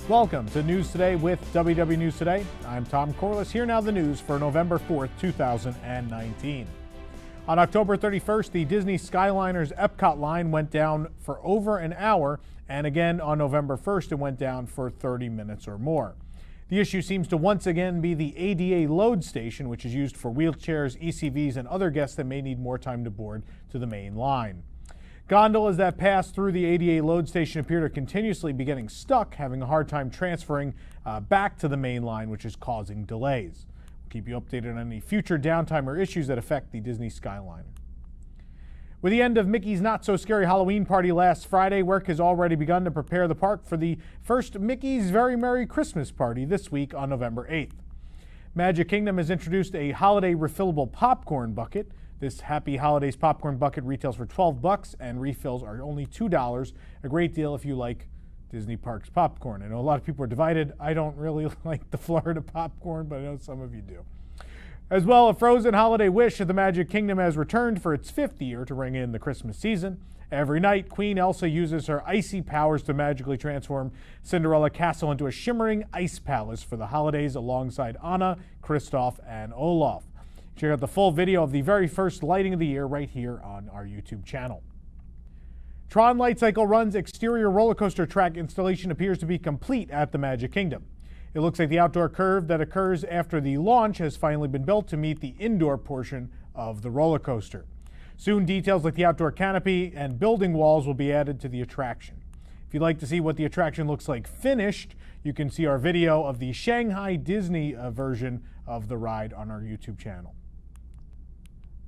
Welcome to News Today with WW News Today. I'm Tom Corliss. Here now the news for November 4th, 2019. On October 31st, the Disney Skyliner's Epcot line went down for over an hour, and again on November 1st, it went down for 30 minutes or more. The issue seems to once again be the ADA load station, which is used for wheelchairs, ECVs, and other guests that may need more time to board to the main line. Gondolas that pass through the ADA load station appear to continuously be getting stuck, having a hard time transferring back to the main line, which is causing delays. We'll keep you updated on any future downtime or issues that affect the Disney Skyliner. With the end of Mickey's Not So Scary Halloween Party last Friday, work has already begun to prepare the park for the first Mickey's Very Merry Christmas Party this week on November 8th. Magic Kingdom has introduced a holiday refillable popcorn bucket. This Happy Holidays popcorn bucket retails for $12 and refills are only $2. A great deal if you like Disney Parks popcorn. I know a lot of people are divided. I don't really like the Florida popcorn, but I know some of you do. As well, a Frozen holiday wish at the Magic Kingdom has returned for its 5th year to ring in the Christmas season. Every night, Queen Elsa uses her icy powers to magically transform Cinderella Castle into a shimmering ice palace for the holidays alongside Anna, Kristoff, and Olaf. Check out the full video of the very first lighting of the year right here on our YouTube channel. TRON Light Cycle Run's exterior roller coaster track installation appears to be complete at the Magic Kingdom. It looks like the outdoor curve that occurs after the launch has finally been built to meet the indoor portion of the roller coaster. Soon, details like the outdoor canopy and building walls will be added to the attraction. If you'd like to see what the attraction looks like finished, you can see our video of the Shanghai Disney version of the ride on our YouTube channel.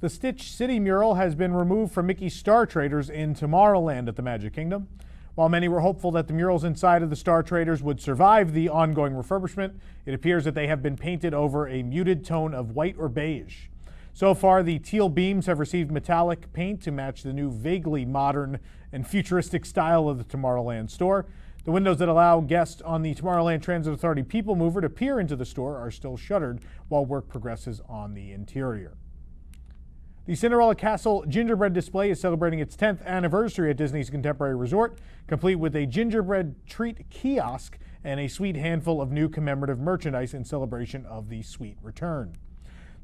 The Stitch City mural has been removed from Mickey's Star Traders in Tomorrowland at the Magic Kingdom. While many were hopeful that the murals inside of the Star Traders would survive the ongoing refurbishment, it appears that they have been painted over a muted tone of white or beige. So far, the teal beams have received metallic paint to match the new vaguely modern and futuristic style of the Tomorrowland store. The windows that allow guests on the Tomorrowland Transit Authority People Mover to peer into the store are still shuttered while work progresses on the interior. The Cinderella Castle gingerbread display is celebrating its 10th anniversary at Disney's Contemporary Resort, complete with a gingerbread treat kiosk and a sweet handful of new commemorative merchandise in celebration of the sweet return.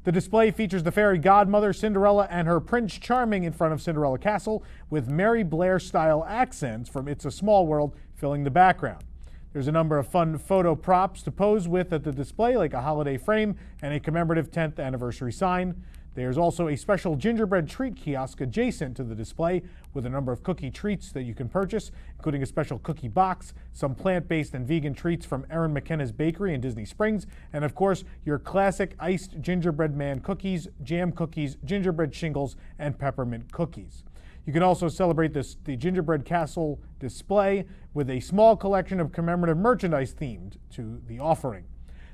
The display features the fairy godmother Cinderella and her Prince Charming in front of Cinderella Castle, with Mary Blair-style accents from It's a Small World filling the background. There's a number of fun photo props to pose with at the display, like a holiday frame and a commemorative 10th anniversary sign. There's also a special gingerbread treat kiosk adjacent to the display with a number of cookie treats that you can purchase, including a special cookie box, some plant-based and vegan treats from Erin McKenna's Bakery in Disney Springs, and of course, your classic iced gingerbread man cookies, jam cookies, gingerbread shingles, and peppermint cookies. You can also celebrate the Gingerbread Castle display with a small collection of commemorative merchandise themed to the offering.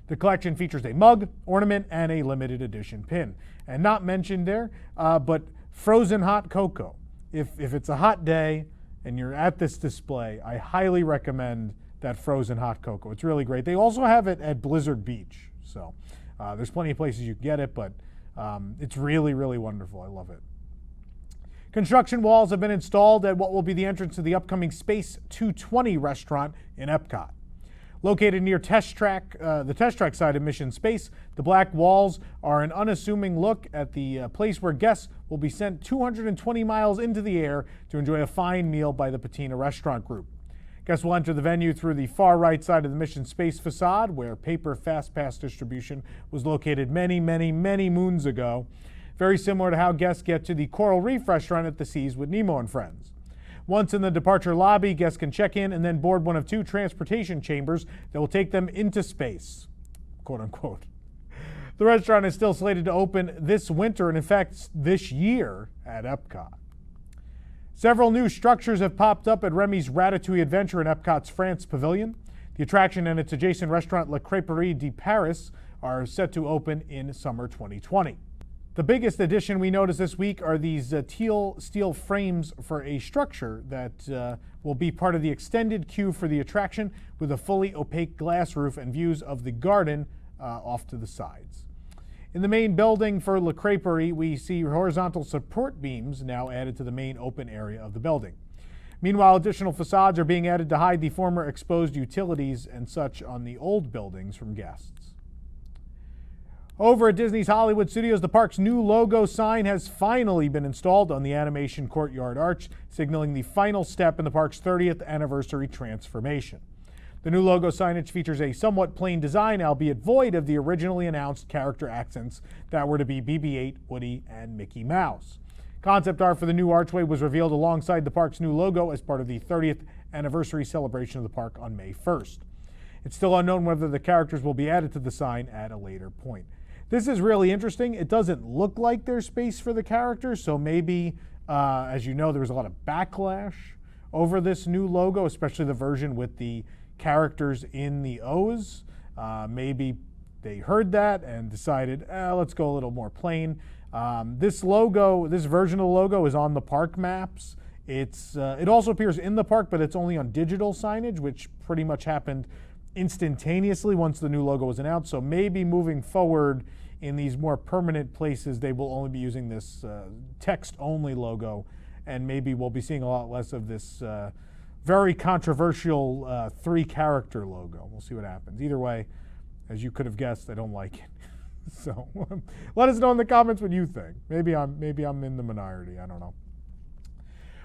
The collection features a mug, ornament, and a limited edition pin. And not mentioned there, but frozen hot cocoa. If it's a hot day and you're at this display, I highly recommend that frozen hot cocoa. It's really great. They also have it at Blizzard Beach. So there's plenty of places you can get it, but it's really, really wonderful. I love it. Construction walls have been installed at what will be the entrance to the upcoming Space 220 restaurant in Epcot. Located near the test track side of Mission Space, the black walls are an unassuming look at the place where guests will be sent 220 miles into the air to enjoy a fine meal by the Patina Restaurant Group. Guests will enter the venue through the far right side of the Mission Space facade, where paper fast pass distribution was located many, many, many moons ago. Very similar to how guests get to the Coral Reef restaurant at the Seas with Nemo and Friends. Once in the departure lobby, guests can check in and then board one of 2 transportation chambers that will take them into space, quote unquote. The restaurant is still slated to open this winter and in fact this year at Epcot. Several new structures have popped up at Remy's Ratatouille Adventure in Epcot's France Pavilion. The attraction and its adjacent restaurant La Creperie de Paris are set to open in summer 2020. The biggest addition we noticed this week are these teal steel frames for a structure that will be part of the extended queue for the attraction, with a fully opaque glass roof and views of the garden off to the sides. In the main building for La Creperie, we see horizontal support beams now added to the main open area of the building. Meanwhile, additional facades are being added to hide the former exposed utilities and such on the old buildings from guests. Over at Disney's Hollywood Studios, the park's new logo sign has finally been installed on the animation courtyard arch, signaling the final step in the park's 30th anniversary transformation. The new logo signage features a somewhat plain design, albeit void of the originally announced character accents that were to be BB-8, Woody, and Mickey Mouse. Concept art for the new archway was revealed alongside the park's new logo as part of the 30th anniversary celebration of the park on May 1st. It's still unknown whether the characters will be added to the sign at a later point. This is really interesting. It doesn't look like there's space for the characters, so maybe, as you know, there was a lot of backlash over this new logo, especially the version with the characters in the O's. Maybe they heard that and decided, let's go a little more plain. This version of the logo is on the park maps. It also appears in the park, but it's only on digital signage, which pretty much happened instantaneously once the new logo was announced. So maybe moving forward in these more permanent places, they will only be using this text-only logo, and maybe we'll be seeing a lot less of this very controversial three-character logo. We'll see what happens. Either way, as you could have guessed, I don't like it. So let us know in the comments what you think. Maybe I'm in the minority. I don't know.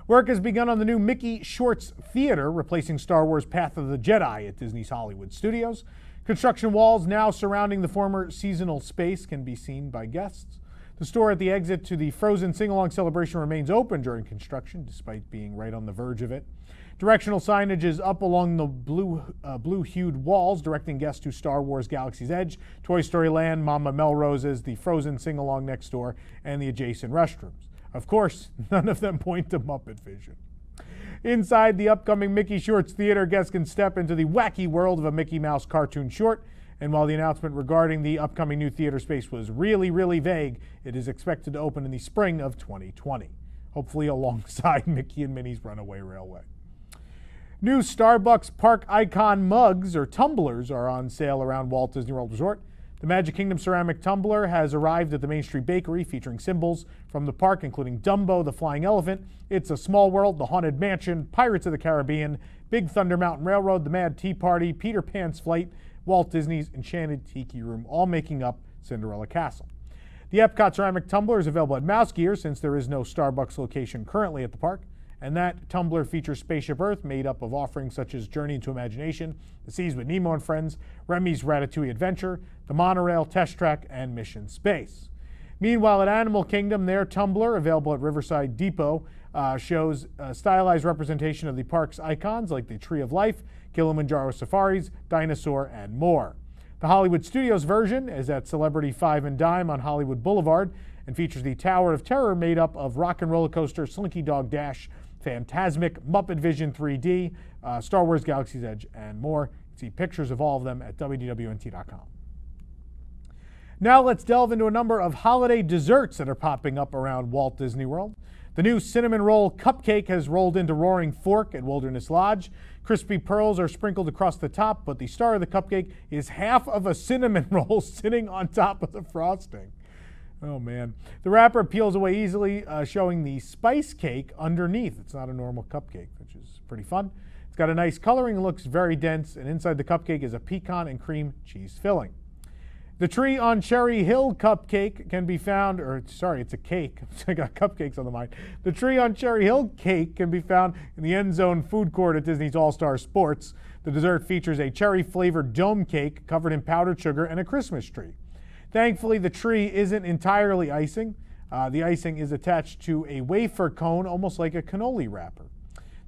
Work has begun on the new Mickey Shorts Theater, replacing Star Wars Path of the Jedi at Disney's Hollywood Studios. Construction walls now surrounding the former seasonal space can be seen by guests. The store at the exit to the Frozen Sing-Along celebration remains open during construction, despite being right on the verge of it. Directional signage is up along the blue-hued walls, directing guests to Star Wars Galaxy's Edge, Toy Story Land, Mama Melrose's, the Frozen Sing-Along next door, and the adjacent restrooms. Of course, none of them point to Muppet Vision. Inside the upcoming Mickey Shorts Theater, guests can step into the wacky world of a Mickey Mouse cartoon short. And while the announcement regarding the upcoming new theater space was really, really vague, it is expected to open in the spring of 2020, hopefully alongside Mickey and Minnie's Runaway Railway. New Starbucks Park Icon mugs, or tumblers, are on sale around Walt Disney World Resort. The Magic Kingdom ceramic tumbler has arrived at the Main Street Bakery, featuring symbols from the park, including Dumbo, the Flying Elephant, It's a Small World, the Haunted Mansion, Pirates of the Caribbean, Big Thunder Mountain Railroad, the Mad Tea Party, Peter Pan's Flight, Walt Disney's Enchanted Tiki Room, all making up Cinderella Castle. The Epcot ceramic tumbler is available at Mouse Gear, since there is no Starbucks location currently at the park. And that tumbler features Spaceship Earth, made up of offerings such as Journey into Imagination, The Seas with Nemo and Friends, Remy's Ratatouille Adventure, the Monorail, Test Track, and Mission Space. Meanwhile, at Animal Kingdom, their tumbler, available at Riverside Depot, shows a stylized representation of the park's icons like the Tree of Life, Kilimanjaro Safaris, Dinosaur, and more. The Hollywood Studios version is at Celebrity 5 and Dime on Hollywood Boulevard and features the Tower of Terror, made up of Rock and Roller Coaster, Slinky Dog Dash, Fantasmic, Muppet Vision 3D, Star Wars Galaxy's Edge, and more. You can see pictures of all of them at wdwnt.com. Now let's delve into a number of holiday desserts that are popping up around Walt Disney World. The new cinnamon roll cupcake has rolled into Roaring Fork at Wilderness Lodge. Crispy pearls are sprinkled across the top, but the star of the cupcake is half of a cinnamon roll sitting on top of the frosting. Oh man. The wrapper peels away easily, showing the spice cake underneath. It's not a normal cupcake, which is pretty fun. It's got a nice coloring and looks very dense, and inside the cupcake is a pecan and cream cheese filling. The Tree on Cherry Hill cupcake can be found, it's a cake. I got cupcakes on the mind. The Tree on Cherry Hill cake can be found in the End Zone food court at Disney's All-Star Sports. The dessert features a cherry-flavored dome cake covered in powdered sugar and a Christmas tree. Thankfully, the tree isn't entirely icing. The icing is attached to a wafer cone, almost like a cannoli wrapper.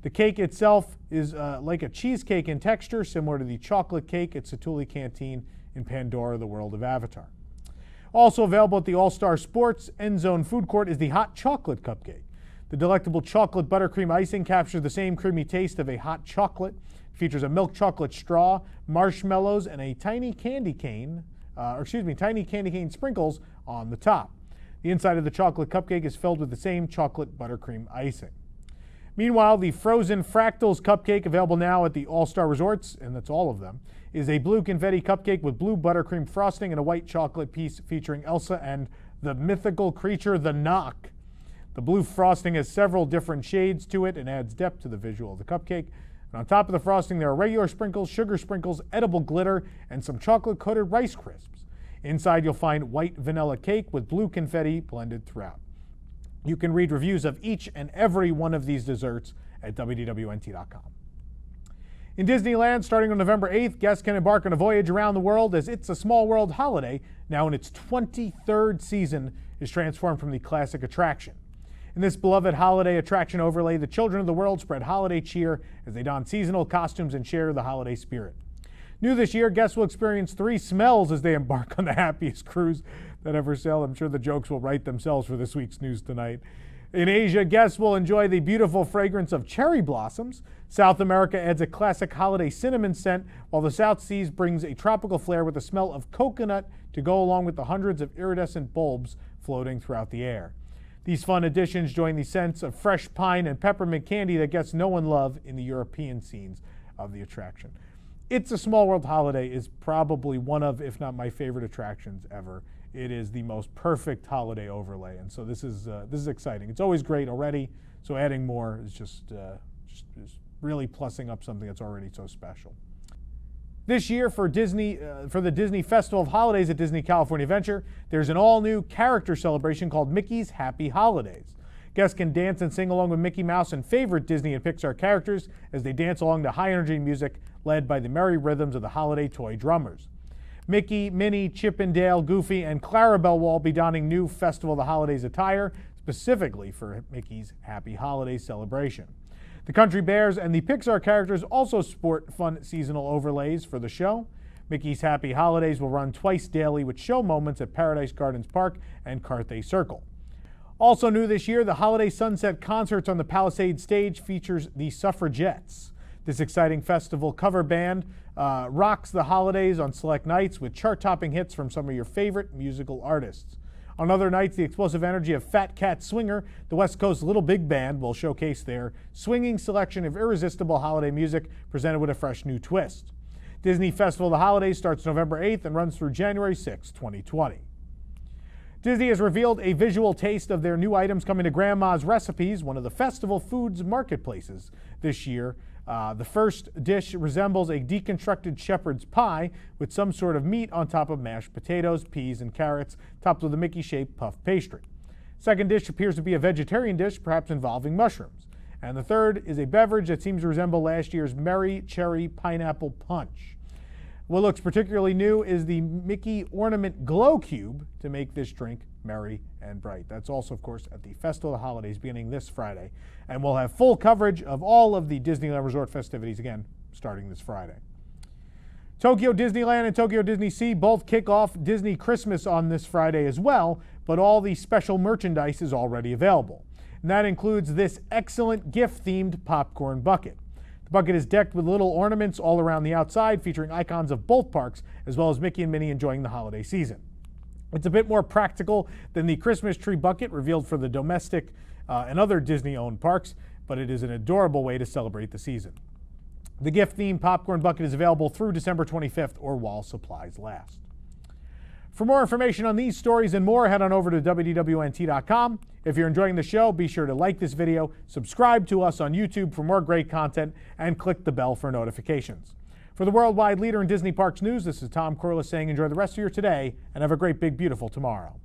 The cake itself is like a cheesecake in texture, similar to the chocolate cake at Satuli Canteen in Pandora, the World of Avatar. Also available at the All-Star Sports End Zone food court is the hot chocolate cupcake. The delectable chocolate buttercream icing captures the same creamy taste of a hot chocolate. It features a milk chocolate straw, marshmallows, and a tiny candy cane sprinkles on the top. The inside of the chocolate cupcake is filled with the same chocolate buttercream icing. Meanwhile, the Frozen Fractals cupcake, available now at the All-Star Resorts, and that's all of them, is a blue confetti cupcake with blue buttercream frosting and a white chocolate piece featuring Elsa and the mythical creature, the Knock. The blue frosting has several different shades to it and adds depth to the visual of the cupcake. And on top of the frosting, there are regular sprinkles, sugar sprinkles, edible glitter, and some chocolate-coated Rice Crisps. Inside, you'll find white vanilla cake with blue confetti blended throughout. You can read reviews of each and every one of these desserts at wdwnt.com. In Disneyland, starting on November 8th, guests can embark on a voyage around the world as It's a Small World holiday, now in its 23rd season, is transformed from the classic attraction. In this beloved holiday attraction overlay, the children of the world spread holiday cheer as they don seasonal costumes and share the holiday spirit. New this year, guests will experience 3 smells as they embark on the happiest cruise that ever sailed. I'm sure the jokes will write themselves for this week's news tonight. In Asia, guests will enjoy the beautiful fragrance of cherry blossoms. South America adds a classic holiday cinnamon scent, while the South Seas brings a tropical flair with the smell of coconut to go along with the hundreds of iridescent bulbs floating throughout the air. These fun additions join the scents of fresh pine and peppermint candy that guests know and love in the European scenes of the attraction. It's a Small World holiday is probably one of, if not my favorite attractions ever. It is the most perfect holiday overlay, and so this is exciting. It's always great already, so adding more is just really plussing up something that's already so special. This year for the Disney Festival of Holidays at Disney California Adventure, there's an all-new character celebration called Mickey's Happy Holidays. Guests can dance and sing along with Mickey Mouse and favorite Disney and Pixar characters as they dance along to high-energy music led by the merry rhythms of the holiday toy drummers. Mickey, Minnie, Chip and Dale, Goofy, and Clarabelle will all be donning new Festival of the Holidays attire specifically for Mickey's Happy Holidays celebration. The Country Bears and the Pixar characters also sport fun seasonal overlays for the show. Mickey's Happy Holidays will run twice daily with show moments at Paradise Gardens Park and Carthay Circle. Also new this year, the Holiday Sunset Concerts on the Palisades stage features the Suffragettes. This exciting festival cover band rocks the holidays on select nights with chart-topping hits from some of your favorite musical artists. On other nights, the explosive energy of Fat Cat Swinger, the West Coast Little Big Band, will showcase their swinging selection of irresistible holiday music presented with a fresh new twist. Disney Festival of the Holidays starts November 8th and runs through January 6, 2020. Disney has revealed a visual taste of their new items coming to Grandma's Recipes, one of the festival foods marketplaces this year. The first dish resembles a deconstructed shepherd's pie with some sort of meat on top of mashed potatoes, peas, and carrots, topped with a Mickey-shaped puff pastry. Second dish appears to be a vegetarian dish, perhaps involving mushrooms. And the third is a beverage that seems to resemble last year's Merry Cherry Pineapple Punch. What looks particularly new is the Mickey Ornament Glow Cube to make this drink merry and bright. That's also, of course, at the Festival of the Holidays beginning this Friday. And we'll have full coverage of all of the Disneyland Resort festivities again starting this Friday. Tokyo Disneyland and Tokyo Disney Sea both kick off Disney Christmas on this Friday as well, but all the special merchandise is already available. And that includes this excellent gift-themed popcorn bucket. The bucket is decked with little ornaments all around the outside, featuring icons of both parks, as well as Mickey and Minnie enjoying the holiday season. It's a bit more practical than the Christmas tree bucket revealed for the domestic and other Disney-owned parks, but it is an adorable way to celebrate the season. The gift-themed popcorn bucket is available through December 25th or while supplies last. For more information on these stories and more, head on over to wdwnt.com. If you're enjoying the show, be sure to like this video, subscribe to us on YouTube for more great content, and click the bell for notifications. For the worldwide leader in Disney Parks news, this is Tom Corliss saying enjoy the rest of your today and have a great, big, beautiful tomorrow.